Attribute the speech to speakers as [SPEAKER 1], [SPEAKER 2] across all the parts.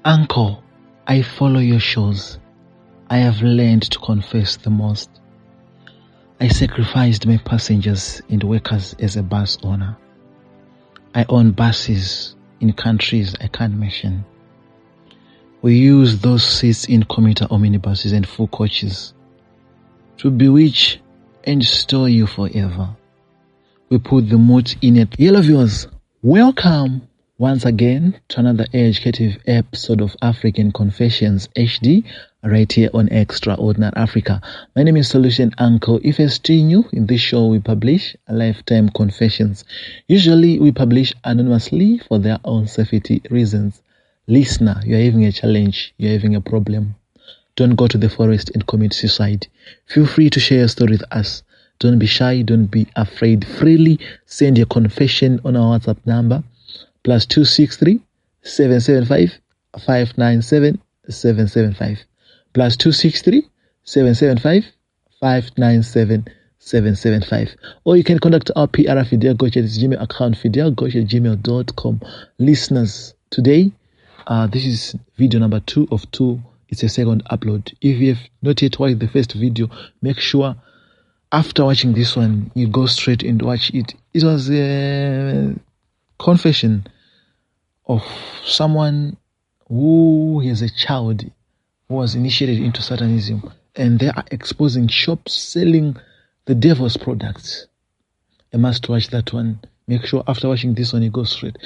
[SPEAKER 1] Uncle, I follow your shows. I have learned to confess the most. I sacrificed my passengers and workers as a bus owner. I own buses in countries I can't mention. We use those seats in commuter or minibuses and full coaches to bewitch and store you forever. We put the mood in it. Hello viewers, welcome once again to another educative episode of African Confessions HD right here on Extraordinary Africa. My name is Solution Uncle. If you're still new, in this show we publish a lifetime confessions. Usually we publish anonymously for their own safety reasons. Listener, you're having a challenge, you're having a problem. Don't go to the forest and commit suicide. Feel free to share your story with us. Don't be shy, don't be afraid. Freely send your confession on our WhatsApp number +263 775 597 775 +263 775 597 775. Or you can contact our PR Fidel Goche's Gmail account, fidelgoche@gmail.com. Listeners, today this is video number 2 of 2. It's a second upload. If you have not yet watched the first video, make sure after watching this one you go straight and watch it. It was a confession of someone who has a child who was initiated into Satanism, and they are exposing shops selling the devil's products. I must watch that one. Make sure after watching this one you go straight.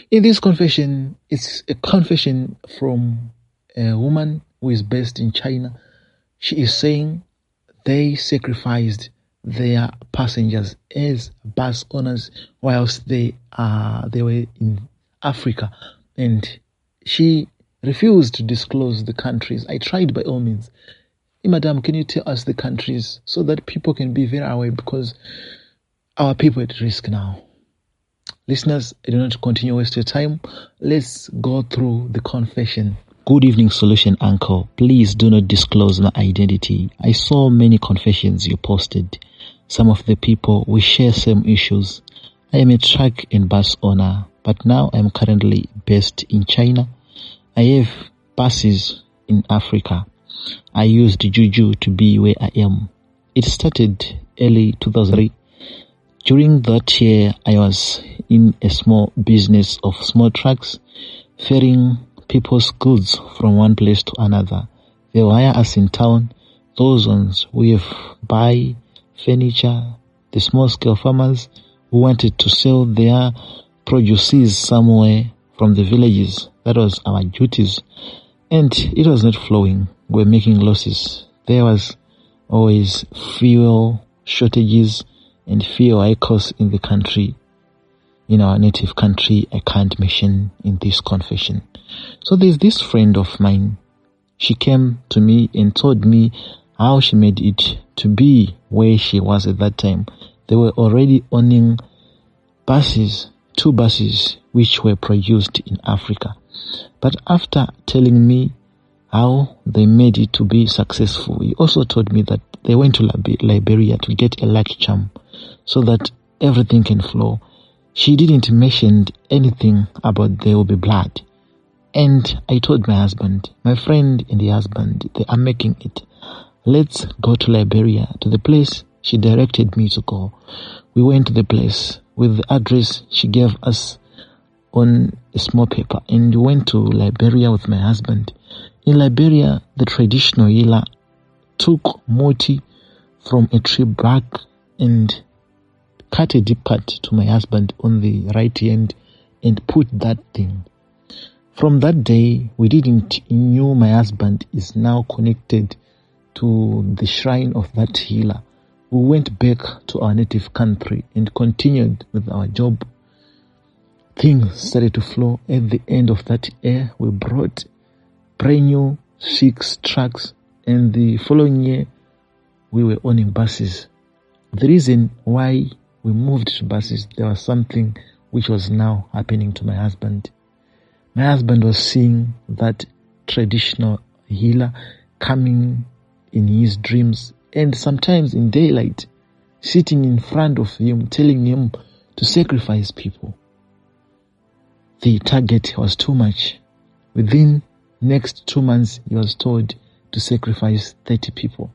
[SPEAKER 1] In this confession, it's a confession from a woman who is based in China. She is saying they sacrificed their passengers as bus owners whilst they were in Africa, and she refused to disclose the countries. I tried by all means. Hey, madam, can you tell us the countries so that people can be very aware, because our people are at risk now. Listeners, I do not continue to waste your time. Let's go through the confession. Good evening, Solution Uncle. Please do not disclose my identity. I saw many confessions you posted. Some of the people, we share same issues. I am a truck and bus owner, but now I am currently based in China. I have buses in Africa. I used Juju to be where I am. It started early 2003. During that year, I was in a small business of small trucks, ferrying people's goods from one place to another. They wire us in town. Those ones we have buy furniture, the small scale farmers who wanted to sell their produces somewhere from the villages. That was our duties. And it was not flowing. We were making losses. There was always fuel shortages and fuel high costs in the country, in our native country. I can't mention in this confession. So there's this friend of mine. She came to me and told me how she made it to be where she was at that time. They were already owning buses, 2 buses, which were produced in Africa. But after telling me how they made it to be successful, he also told me that they went to Liberia to get a lucky charm so that everything can flow. She didn't mention anything about there will be blood. And I told my husband, my friend and the husband, they are making it. Let's go to Liberia, to the place she directed me to go. We went to the place with the address she gave us on a small paper, and we went to Liberia with my husband. In Liberia, the traditional healer took moti from a tree bark and cut a deep cut to my husband on the right hand and put that thing. From that day, we didn't knew my husband is now connected to the shrine of that healer. We went back to our native country and continued with our job. Things started to flow. At the end of that year, we brought brand new 6 trucks, and the following year, we were owning buses. The reason why we moved to buses, there was something which was now happening to my husband. My husband was seeing that traditional healer coming in his dreams, and sometimes in daylight, sitting in front of him, telling him to sacrifice people. The target was too much. Within Next 2 months, he was told to sacrifice 30 people.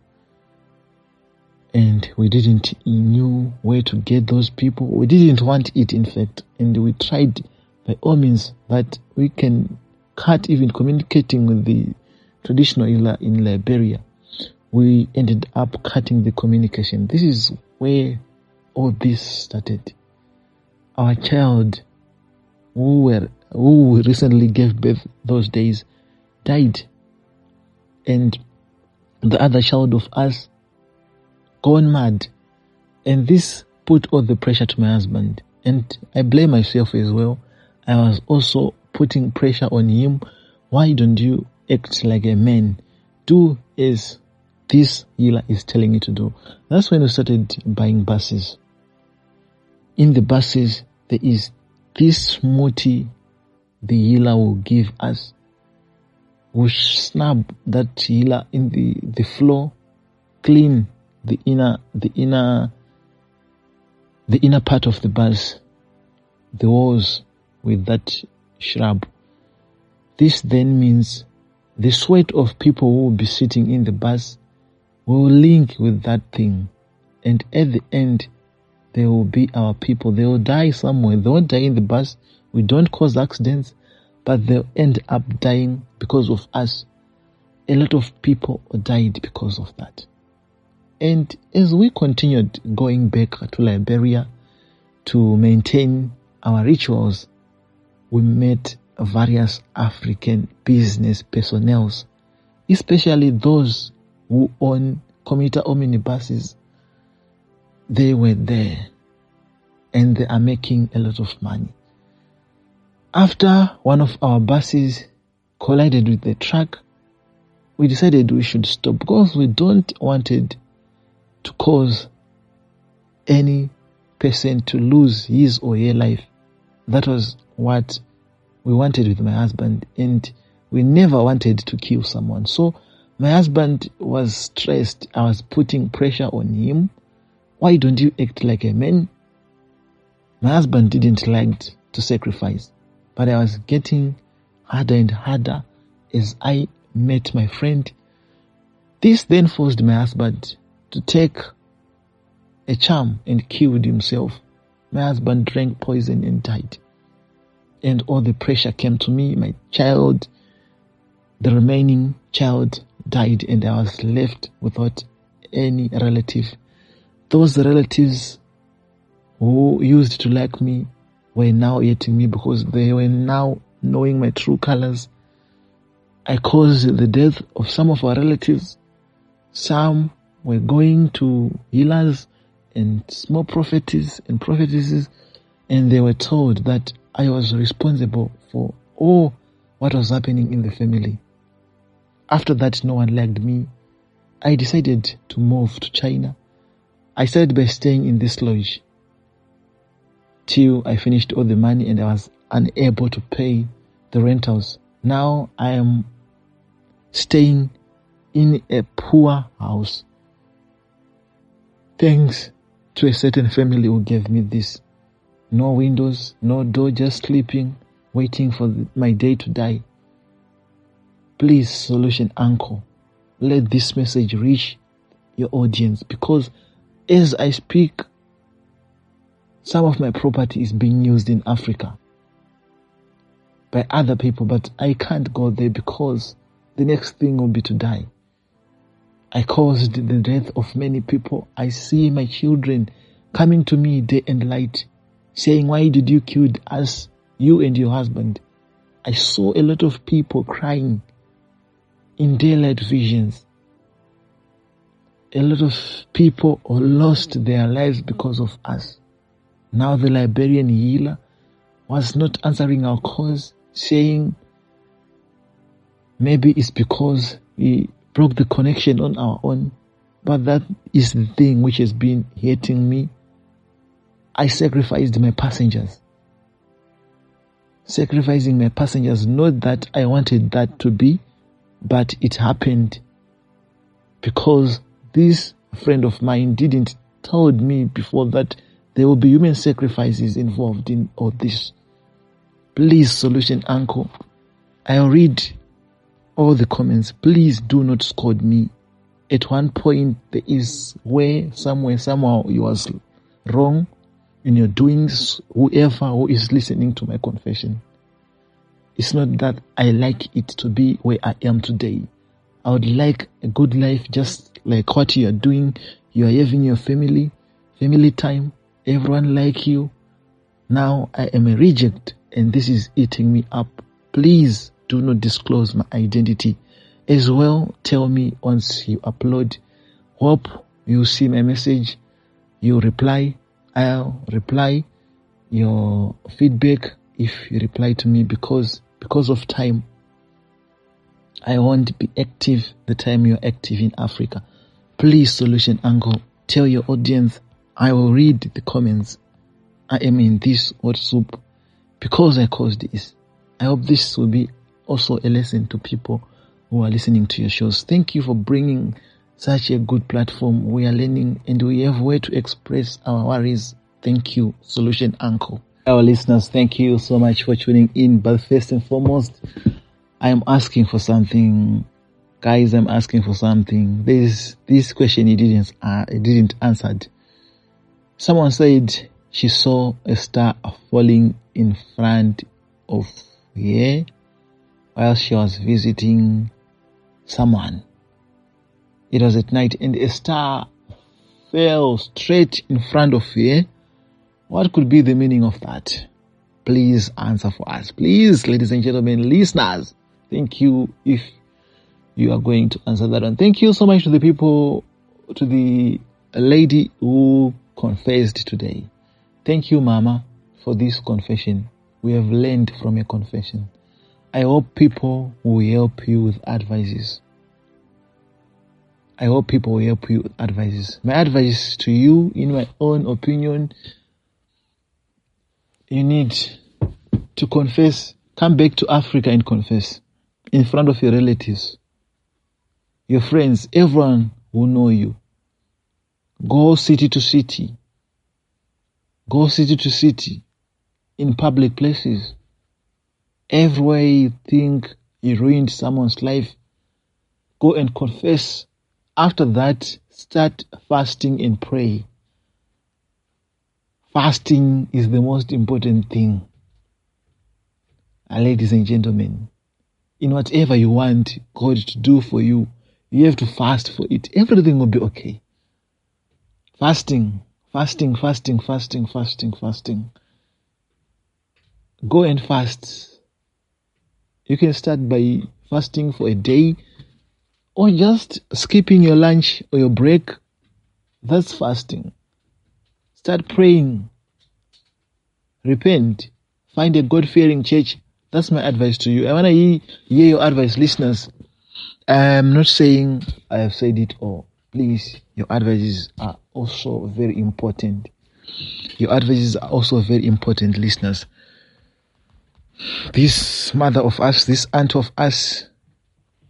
[SPEAKER 1] And we didn't knew where to get those people. We didn't want it, in fact. And we tried by all means that we can cut even communicating with the traditional healer in Liberia. We ended up cutting the communication. This is where all this started. Our child, who recently gave birth those days, died. And the other child of us gone mad. And this put all the pressure to my husband. And I blame myself as well. I was also putting pressure on him. Why don't you act like a man? Do as this healer is telling you to do. That's when we started buying buses. In the buses, there is this smoothie the healer will give us. We snap that healer in the floor, clean the inner part of the bus, the walls with that shrub. This then means the sweat of people who will be sitting in the bus will link with that thing. And at the end, they will be our people. They will die somewhere. They won't die in the bus. We don't cause accidents, but they'll end up dying because of us. A lot of people died because of that. And as we continued going back to Liberia to maintain our rituals, we met various African business personnel, especially those who own commuter omnibuses. They were there and they are making a lot of money. After one of our buses collided with the truck, we decided we should stop because we don't wanted to cause any person to lose his or her life. That was what we wanted with my husband, and we never wanted to kill someone. So my husband was stressed. I was putting pressure on him. Why don't you act like a man? My husband didn't like to sacrifice, but I was getting harder and harder as I met my friend. This then forced my husband to take a charm and killed himself. My husband drank poison and died. And all the pressure came to me. My child, the remaining child, died, and I was left without any relative. Those relatives who used to like me were now hating me because they were now knowing my true colors. I caused the death of some of our relatives. Some were going to healers and small prophets and prophetesses, and they were told that I was responsible for all what was happening in the family. After that, no one liked me. I decided to move to China. I started by staying in this lodge till I finished all the money and I was unable to pay the rentals. Now I am staying in a poor house, thanks to a certain family who gave me this. No windows, no door, just sleeping, waiting for my day to die. Please, Solution Uncle, let this message reach your audience, because as I speak, some of my property is being used in Africa by other people, but I can't go there because the next thing will be to die. I caused the death of many people. I see my children coming to me day and night saying, why did you kill us, you and your husband? I saw a lot of people crying in daylight visions. A lot of people lost their lives because of us. Now the Liberian healer was not answering our calls, saying maybe it's because we broke the connection on our own. But that is the thing which has been hating me. I sacrificed my passengers. Sacrificing my passengers, not that I wanted that to be, but it happened because this friend of mine didn't told me before that there will be human sacrifices involved in all this. Please, Solution Uncle, I'll read all the comments. Please do not scold me. At one point, there is somehow you was wrong in your doings. Whoever who is listening to my confession, it's not that I like it to be where I am today. I would like a good life, just like what you are doing. You are having your family time. Everyone like you. Now I am a reject, and this is eating me up. Please do not disclose my identity. As well, tell me once you upload. Hope you see my message. You reply. I'll reply your feedback if you reply to me, because of time. I won't be active the time you're active in Africa. Please, Solution Uncle, tell your audience I will read the comments. I am in this hot soup because I caused this. I hope this will be also a lesson to people who are listening to your shows. Thank you for bringing such a good platform. We are learning and we have a way to express our worries. Thank you, Solution Uncle. Our listeners, thank you so much for tuning in. But first and foremost, I am asking for something. Guys, I'm asking for something. This question it didn't answered. Someone said she saw a star falling in front of her while she was visiting someone. It was at night and a star fell straight in front of her. What could be the meaning of that? Please answer for us. Please, ladies and gentlemen, listeners. Thank you if you are going to answer that one. Thank you so much to the lady who confessed today. Thank you, Mama, for this confession. We have learned from your confession. I hope people will help you with advices. My advice to you, in my own opinion, you need to confess. Come back to Africa and confess in front of your relatives, your friends, everyone who know you. Go city to city. In public places. Everywhere you think you ruined someone's life, go and confess. After that, start fasting and pray. Fasting is the most important thing. Ladies and gentlemen, in whatever you want God to do for you, you have to fast for it. Everything will be okay. Fasting. Go and fast. You can start by fasting for a day or just skipping your lunch or your break. That's fasting. Start praying. Repent. Find a God-fearing church. That's my advice to you. I want to hear your advice, listeners. I'm not saying I have said it all. Please, your advices are also very important. Listeners. This mother of us, this aunt of us,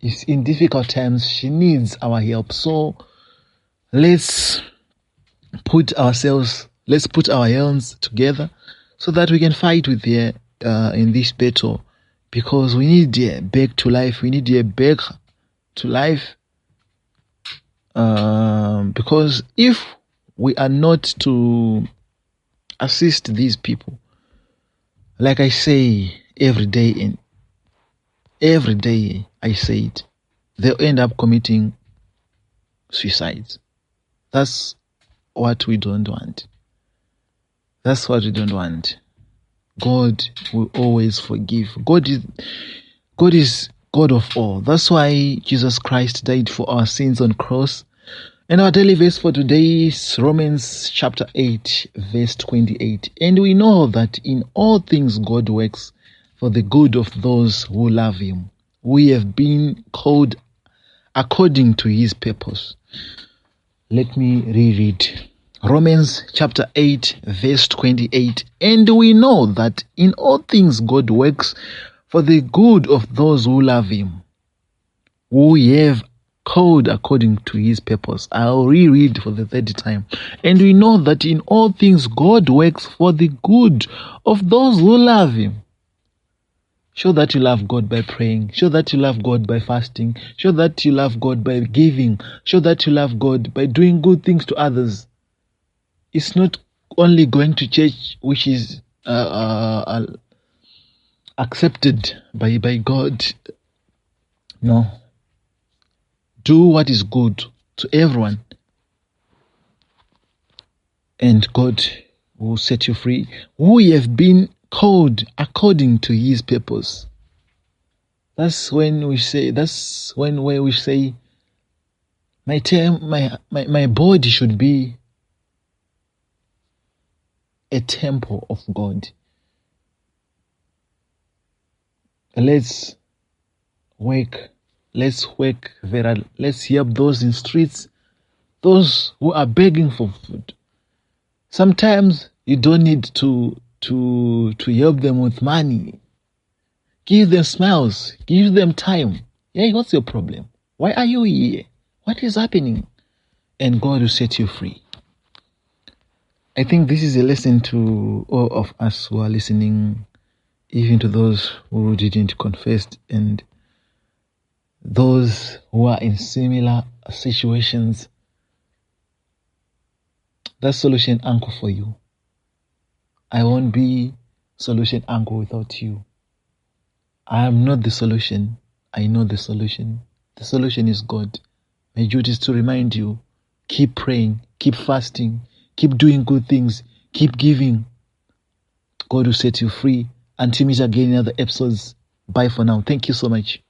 [SPEAKER 1] is in difficult times. She needs our help. So let's put our hands together so that we can fight with her in this battle, because we need her back to life. Because if we are not to assist these people, like I say every day I say it, they'll end up committing suicides. That's what we don't want. God will always forgive. God is God of all. That's why Jesus Christ died for our sins on cross. And our daily verse for today is Romans chapter 8, verse 28. And we know that in all things God works for the good of those who love him. We have been called according to his purpose. Let me reread. Romans chapter 8, verse 28. And we know that in all things God works for the good of those who love him, who have called according to his purpose. I'll reread for the third time. And we know that in all things God works for the good of those who love him. Show that you love God by praying. Show that you love God by fasting. Show that you love God by giving. Show that you love God by doing good things to others. It's not only going to church, which is accepted by God. No. Do what is good to everyone, and God will set you free. We have been called according to His purpose. That's when we say. My body should be a temple of God. Let's work. Let's help those in streets, those who are begging for food. Sometimes you don't need to help them with money. Give them smiles. Give them time. Hey, what's your problem? Why are you here? What is happening? And God will set you free. I think this is a lesson to all of us who are listening, even to those who didn't confess and those who are in similar situations. That's Solution Anchor for you. I won't be Solution Anchor without you. I am not the solution. I know the solution. The solution is God. My duty is to remind you, keep praying, keep fasting, keep doing good things, keep giving. God will set you free. Until we meet again in other episodes. Bye for now. Thank you so much.